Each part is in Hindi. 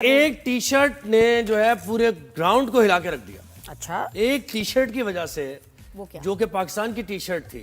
एक टी शर्ट ने जो है पूरे ग्राउंड को हिला के रख दिया। अच्छा, एक टी शर्ट की वजह से, वो क्या? जो कि पाकिस्तान की टी शर्ट थी,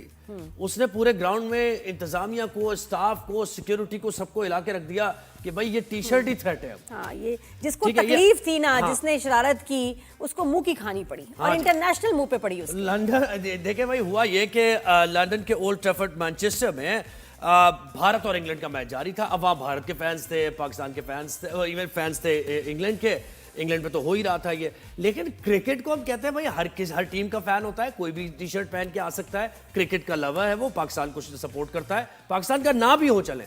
उसने पूरे ग्राउंड में इंतजामिया को, स्टाफ को, सिक्योरिटी को, सबको हिला के रख दिया कि भाई ये टी शर्ट ही थ्रेट है। हाँ, ये जिसको ठीक है, तकलीफ थी ना, हाँ। जिसने शरारत की, उसको मुंह की खानी पड़ी हाँ और जी। इंटरनेशनल मुंह पे पड़ी उसकी। लंदन देखे भाई, हुआ ये कि लंदन के ओल्ड ट्रैफर्ड मैनचेस्टर में भारत और इंग्लैंड का मैच जारी था। अब वहाँ भारत के फैंस थे, पाकिस्तान के फैंस थे, और इवन फैंस थे इंग्लैंड के। इंग्लैंड में तो हो ही रहा था ये। लेकिन क्रिकेट को हम कहते हैं भाई हर टीम का फैन होता है, कोई भी टी शर्ट पहन के आ सकता है। क्रिकेट का लवर है वो, पाकिस्तान को सपोर्ट करता है, पाकिस्तान का ना भी हो चले,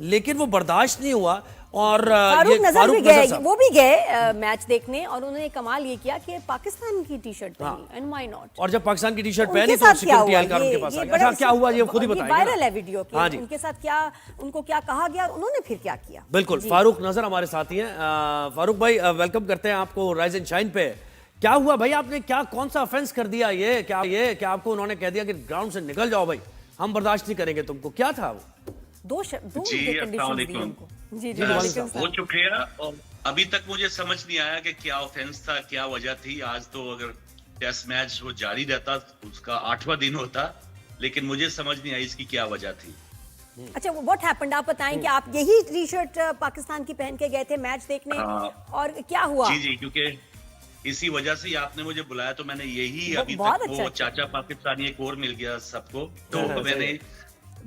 लेकिन वो बर्दाश्त नहीं हुआ। और फारूक नजर फारूक भी गए, साहब, वो भी गए मैच देखने, और उन्होंने कमाल ये किया कि पाकिस्तान की टी शर्ट पहनी, एंड व्हाई नॉट। और जब पाकिस्तान की टी शर्ट उनके पहनी तो साथ क्या सिक्योरिटी हुआ? एहलकार उनके पास आ ये गया। बड़ा अच्छा, क्या हुआ ये खुद ही ये बताएंगे वायरल ना। है वीडियो कि हाँ जी, उनके साथ क्या, उनको क्या कहा गया और उन्होंने फिर क्या किया। बिल्कुल। जी। फारूक नजर हमारे साथ ही हैं। फारूक भाई, वेलकम करते हैं आपको राइज एंड शाइन पे। क्या हुआ भाई, आपने क्या, कौन सा ऑफेंस कर दिया? ये क्या आपको उन्होंने कह दिया कि ग्राउंड से निकल जाओ भाई, हम बर्दाश्त नहीं करेंगे तुमको? क्या था वो? दो जी, कंडीशन दी उनको। जी जी, वालेकुम वालेकुम बहुत सलाम। शुक्रिया। और अभी तक मुझे समझ नहीं आया कि क्या ऑफेंस था, क्या वजह थी। आज तो अगर टेस्ट मैच वो जारी रहता, उसका 8वां दिन होता, लेकिन मुझे समझ नहीं आई इसकी क्या वजह थी। अच्छा, व्हाट हैपेंड, आप बताएं कि आप यही टी शर्ट पाकिस्तान की पहन के गए थे मैच देखने, हाँ। और क्या हुआ? जी जी, क्योंकि इसी वजह से ही आपने मुझे बुलाया, तो मैंने यही अभी बहुत तक वो अच्छा। चाचा पाकिस्तानी एक और मिल गया सबको। तो हाँ,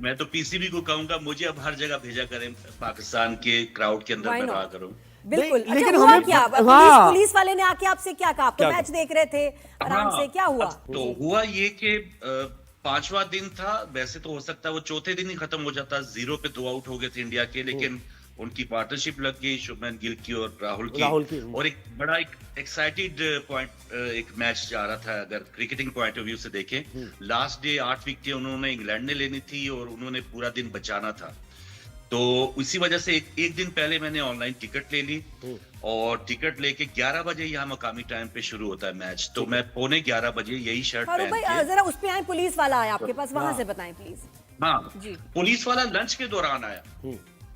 मैं तो पीसीबी को कहूंगा मुझे अब हर जगह भेजा करें, पाकिस्तान के क्राउड के अंदर Why मैं not? रहा करूं। बिल्कुल। नहीं, अच्छा, लेकिन हुआ हमें- क्या? हाँ। पुलिस वाले ने आके आपसे क्या कहा? आप तो क्या मैच देख रहे थे आराम हाँ, से, क्या हुआ? तो हुआ ये कि 5वां दिन था। वैसे तो हो सकता है वो चौथे दिन ही खत्म हो जाता, 0 पे 2 आउट हो गए थे इंडिया के, लेकिन उनकी पार्टनरशिप लग गई शुभमन गिल की और राहुल की। और एक बड़ा एक एक्साइटेड पॉइंट, एक मैच जा रहा था अगर क्रिकेटिंग पॉइंट ऑफ व्यू से देखें। लास्ट डे 8 विकेटें उन्होंने इंग्लैंड ने लेनी थी और उन्होंने पूरा दिन बचाना था। तो इसी वजह से एक दिन पहले मैंने ऑनलाइन टिकट ले ली, और टिकट लेके 11 बजे यहाँ मकामी टाइम पे शुरू होता है मैच। तो मैं 11:15 बजे यही शर्ट फारूक पहन भाई, के, जरा उस पे आए, पुलिस वाला आया आपके पास, वहां हाँ। से बताएं प्लीज। हाँ, जी। पुलिस वाला लंच के दौरान आया।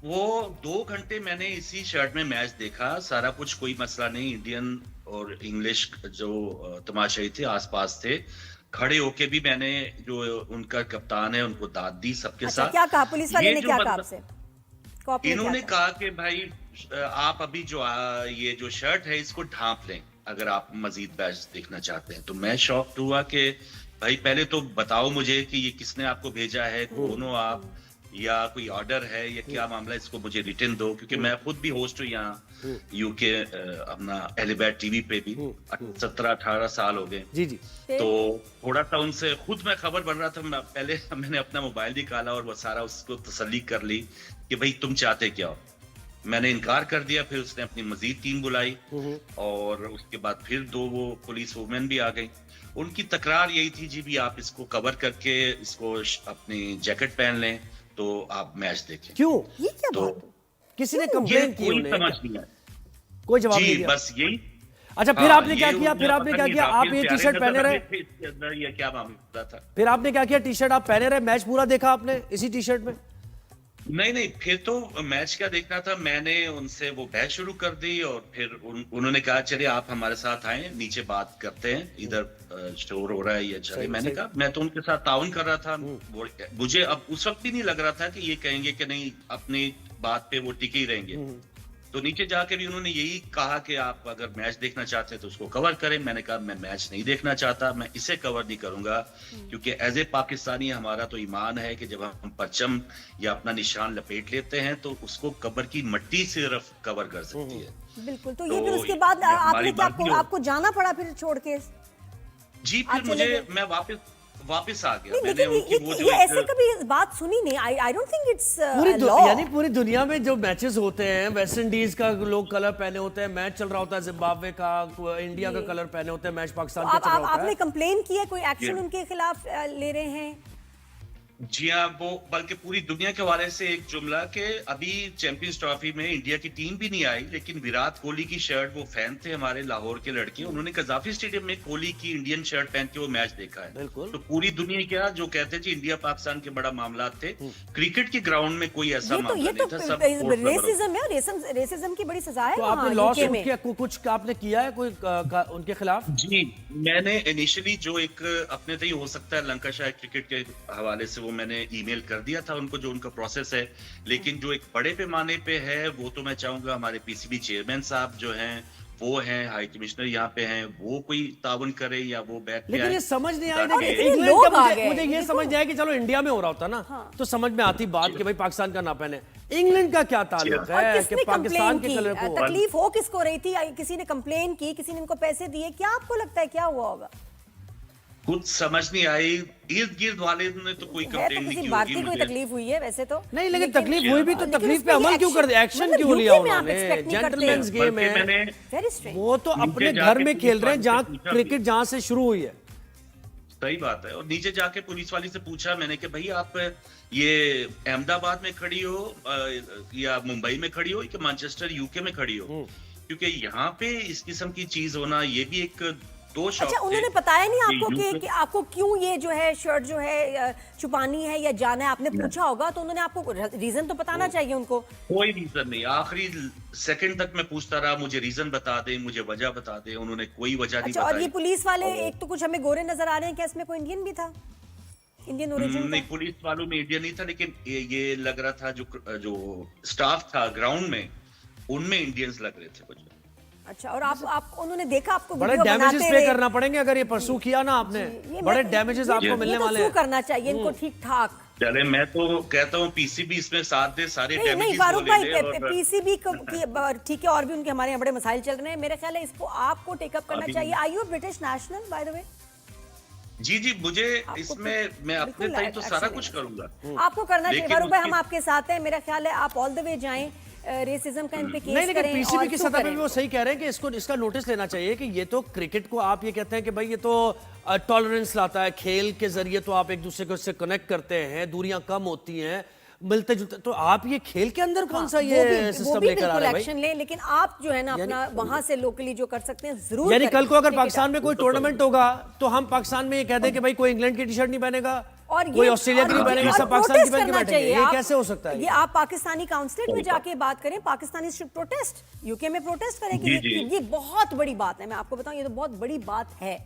वो 2 घंटे मैंने इसी शर्ट में मैच देखा, सारा कुछ, कोई मसला नहीं। इंडियन और इंग्लिश जो तमाशाई थे आसपास थे, खड़े होके भी मैंने, जो उनका कप्तान है, उनको दाद दी सबके अच्छा, साथ। क्या कहा पुलिस वाले ये ने? जो क्या कहा मतलब- आपसे? कॉप ने क्या इन्होंने कहा? कहा कि भाई आप अभी जो ये जो शर्ट है इसको ढांप लें अगर आप मजीद मैच देखना चाहते हैं। तो मैं शॉक्ड हुआ कि भाई पहले तो बताओ मुझे कि ये किसने आपको भेजा है, कौन हो आप, या कोई ऑर्डर है, या क्या मामला है, इसको मुझे रिटर्न दो। क्योंकि मैं खुद भी होस्ट हूँ यहाँ यूके, अपना एलिबैट टीवी पे भी 17-18 साल हो गए। जी जी। तो थोड़ा सा उनसे खुद मैं खबर बन रहा था। पहले मैंने अपना मोबाइल निकाला और वो सारा उसको तसल्ली कर ली कि भाई तुम चाहते क्या हो। मैंने इनकार कर दिया। फिर उसने अपनी मजीद टीम बुलाई, और उसके बाद फिर 2 वो पुलिस वुमेन भी आ गई। उनकी तकरार यही थी, जी भी आप इसको कवर करके इसको अपनी जैकेट पहन लें तो आप मैच देखें। क्यों? ये क्या तो बात है? किसी ने ये कंप्लेन की कोई उन्हें? समझ नहीं आया। कोई जवाब नहीं जी दिया। बस यही। अच्छा, फिर हाँ, आपने क्या ये किया? उन्हें फिर आपने पता क्या नहीं किया? था, आप फिर ये प्यारे टी शर्ट पहने नजर रहे? थे इसके अंदर, ये क्या मामला था? फिर आपने क्या किया? टी शर्ट आप पहने रहे, मैच पूरा देखा आपने इसी टी शर्ट में? नहीं, फिर तो मैच क्या देखना था। मैंने उनसे वो बहस शुरू कर दी, और फिर उन्होंने कहा चलिए आप हमारे साथ आए, नीचे बात करते हैं, इधर स्टोर हो रहा है या चले। मैंने कहा मैं तो उनके साथ ताउन कर रहा था। मुझे अब उस वक्त भी नहीं लग रहा था कि ये कहेंगे कि नहीं, अपनी बात पे वो टिके ही रहेंगे। तो नीचे जाके भी उन्होंने यही कहा कि आप अगर मैच देखना चाहते हैं तो उसको कवर करें। मैंने कहा मैं मैच नहीं देखना चाहता, मैं इसे कवर नहीं करूंगा, क्योंकि एज ए पाकिस्तानी हमारा तो ईमान है कि जब हम परचम या अपना निशान लपेट लेते हैं तो उसको कबर की मट्टी सिर्फ कवर कर सकती है। बिल्कुल। तो तो ये फिर उसके बाद ये हमारी आपने क्या, बात नहीं आपको जाना पड़ा फिर छोड़ के? जी, आप फिर चले मुझे, गए? मैं वापस आ गया। नहीं, मैंने उनकी लेकिन वो जो ये ऐसे एक, कभी बात सुनी नहीं। I don't think it's law. यानी पूरी दुनिया में जो मैचेस होते हैं, वेस्ट इंडीज का लोग कलर पहने होते हैं, मैच चल रहा होता है जिम्बाब्वे का, इंडिया का कलर पहने होते हैं, मैच पाकिस्तान का चल रहा होता आपने है। कंप्लेन की है? कोई एक्शन जी। उनके खिलाफ ले रहे हैं? जी हाँ, वो बल्कि पूरी दुनिया के हवाले से एक जुमला कि अभी चैंपियंस ट्रॉफी में इंडिया की टीम भी नहीं आई, लेकिन विराट कोहली की शर्ट, वो फैन थे हमारे लाहौर के लड़के, उन्होंने कजाफी स्टेडियम में कोहली की इंडियन शर्ट पहन के वो मैच देखा है। बिल्कुल। तो पूरी दुनिया क्या जो कहते थे इंडिया पाकिस्तान के बड़ा मामला थे, क्रिकेट के ग्राउंड में कोई ऐसा मामला ये नहीं तो था। सब रेसिज्म है, रेसिज्म की बड़ी सजा है तो वहाँ आपने लॉस यूके में। किया, कुछ आपने किया है कोई उनके खिलाफ? जी, मैंने इनिशियली जो एक अपने तय हो सकता है लंकाशायर क्रिकेट के हवाले से वो मैंने ईमेल कर दिया था उनको, जो उनका प्रोसेस है, लेकिन जो एक बड़े पैमाने पे है वो तो मैं चाहूंगा हमारे पीसीबी चेयरमैन साहब जो हैं, वो हैं हाई कमिश्नर यहाँ पे हैं, वो कोई ताउन करे या वो बैठ लेकिन ये समझ नहीं आई ताकि- कि इतने इंग्लैंड लोग का आ मुझे गए। मुझे ये देखो- समझ नहीं आया कि चलो इंडिया में हो रहा होता ना हाँ। तो समझ में आती बात कि भाई पाकिस्तान का ना पहने। इंग्लैंड का क्या ताल्लुक और है कि किसने पाकिस्तान कंप्लेन के की? कलर को? तकलीफ हो किसको रही थी? किसी ने कंप्लेन की, किसी ने इनको पैसे दिए, क्या आपको लगता है क्या हुआ होगा? कुछ समझ नहीं आई, इर्द गिर्द वाले ने तो कोई है तो कंप्लेन नहीं किसी की भारतीय होगी कोई मुझे। तकलीफ हुई है वैसे तो नहीं, लेकिन तकलीफ हुई भी तो लेकिन तकलीफ उस पे पे अमल क्यों कर दिया? एक्शन- एक्शन मतलब क्यों लिया UK में आप उन्होंने? expect नहीं करते। जेंटलमैन्स गेम बल्कि है, मैंने वेरी स्ट्रेंज। वो तो नीचे अपने जाके घर में खेल रहे हैं पुलिस जहाँ वाले से पूछा क्रिकेट जहाँ से शुरू हुई है। सही बात है। और नीचे जाके पुलिस वाली से पूछा मैंने कि भाई आप ये अहमदाबाद में खड़ी हो या मुंबई में खड़ी हो कि मैनचेस्टर यूके में खड़ी हो, क्योंकि यहाँ पे इस किस्म की चीज होना ये भी एक दो शौक अच्छा, थे। उन्होंने बताया नहीं आपको ये कि आपको क्यों ये जो है शर्ट जो है छुपानी है या जाना है? आपने पूछा होगा तो उन्होंने आपको रीजन तो बताना चाहिए उनको। कोई रीजन नहीं, आखिरी सेकंड तक मैं पूछता रहा, मुझे रीजन बता दें, मुझे वजह बता दें, उन्होंने कोई वजह नहीं अच्छा, और ये बताई। पुलिस वाले एक तो कुछ हमें गोरे नजर आ रहे हैं, क्या इसमें कोई इंडियन भी था? इंडियन ओरिजिन नहीं, पुलिस वालों में इंडिया नहीं था, लेकिन ये लग रहा था जो स्टाफ था ग्राउंड में उनमें इंडियंस लग रहे थे कुछ। अच्छा, और आप उन्होंने देखा आपको बड़े वीडियो डैमेजेस बनाते पे हुए? करना पड़ेंगे अगर ये परसू किया ना आपने, ये बड़े मैं- डैमेजेस ये- आपको ये मिलने तो वाले sue हैं। करना चाहिए इनको ठीक ठाक। चले, मैं तो कहता हूँ पीसीबी इसमें साथ दे, सारे नहीं नहीं डैमेजेस फारूक वो भाई, ले ले और पीसीबी को ठीक है, और भी उनके हमारे यहाँ बड़े मसाइल चल रहे हैं, मेरे ख्याल है इसको आपको टेकअप करना अभी- चाहिए। Are you British national by the way? जी मुझे आपको इसमें मैं अपने बिल्कुल तय तो action सारा लेना कुछ चाहिए। करूंगा। आपको करना चाहिए लेकिन फारूक भाई, हम उसकी- आपके साथ हैं। मेरा ख्याल है आप ऑल द वे जाएं, रेसिज्म का इन पे केस नहीं, लेकिन करें पीसीबी और की sue सतह पे करें भी वो इनको। सही कह रहे हैं कि इसका नोटिस लेना चाहिए कि ये तो क्रिकेट को आप ये कहते हैं कि भाई ये तो टॉलरेंस लाता है, खेल के जरिए तो आप एक दूसरे को इससे कनेक्ट करते हैं, दूरियां कम होती हैं, मिलते जुलते, तो आप ये खेल के अंदर कौन सा ये वो सिस्टम भी लेकर आ बिल्कुल रहे हैं भाई? एक्शन ले, लेकिन आप जो है ना अपना वहां से लोकली जो कर सकते हैं जरूर यानी करें। कल को अगर क्रिकेट पाकिस्तान में कोई टूर्नामेंट होगा तो हम पाकिस्तान में ये कहते हैं कि भाई कोई इंग्लैंड की टी शर्ट नहीं पहनेगा, और कोई ऑस्ट्रेलिया की नहीं पहनेगा, सब पाकिस्तान की पहन के बैठेंगे। ये कैसे हो सकता है? ये आप पाकिस्तानी काउंसलेट में जाके बात करें, पाकिस्तानी शुड प्रोटेस्ट, यूके में प्रोटेस्ट करें कि जी, ये बहुत बड़ी बात है। मैं आपको बताऊं, ये तो बहुत बड़ी बात है,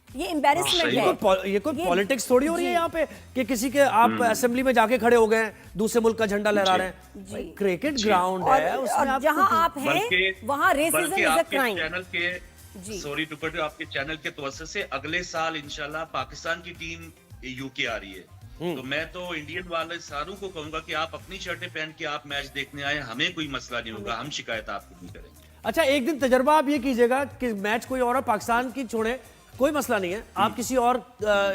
ये एम्बैरेसमेंट सही है। ये कोई पॉलिटिक्स थोड़ी हो रही है यहाँ पे कि किसी के आप असेंबली में जाके खड़े हो गए हैं, दूसरे मुल्क का झंडा लहरा रहे हैं। जी। क्रिकेट ग्राउंड है, और उसमें आप जहां आप हैं वहां रेसिज्म बल्कि इज अ आपके क्राइम। चैनल के जी। सॉरी टू कट, आपके चैनल के तवज्जो से अगले साल इंशाल्लाह पाकिस्तान की टीम यूके आ रही है, तो मैं तो इंडियन वाले सारों को कहूंगा कि आप अपनी शर्टें पहन के आप मैच देखने आए, हमें कोई मसला नहीं होगा, हम शिकायत आपको नहीं करेंगे। अच्छा, एक दिन तजर्बा आप ये कीजिएगा कि मैच कोई और पाकिस्तान की छोड़े, कोई मसला नहीं है, आप किसी और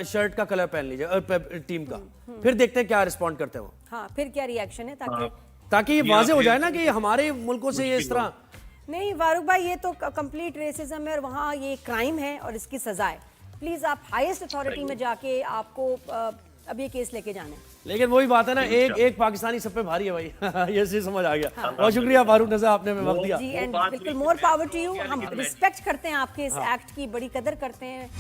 शर्ट का कलर पहन लीजिए टीम का, फिर देखते हैं क्या रिस्पॉन्ड करते हैं वो, हाँ, फिर क्या रिएक्शन है ताकि ताकि ये वाजे हो जाए ना कि हमारे मुल्कों से ये इस तरह। नहीं फारूक भाई, ये तो कंप्लीट रेसिज्म है और वहाँ ये क्राइम है और इसकी सजा है। प्लीज आप हाईएस्ट अथॉरिटी में जाके आपको अब ये केस लेके जाना है। लेकिन वही बात है ना, एक पाकिस्तानी सब पे भारी है भाई। ये चीज समझ आ गया। बहुत शुक्रिया फारूक नज़र, आपने हमें वक्त दिया। जी, एंड बिल्कुल मोर पावर टू यू। हम रिस्पेक्ट करते हैं आपके इस एक्ट की, बड़ी कदर करते हैं।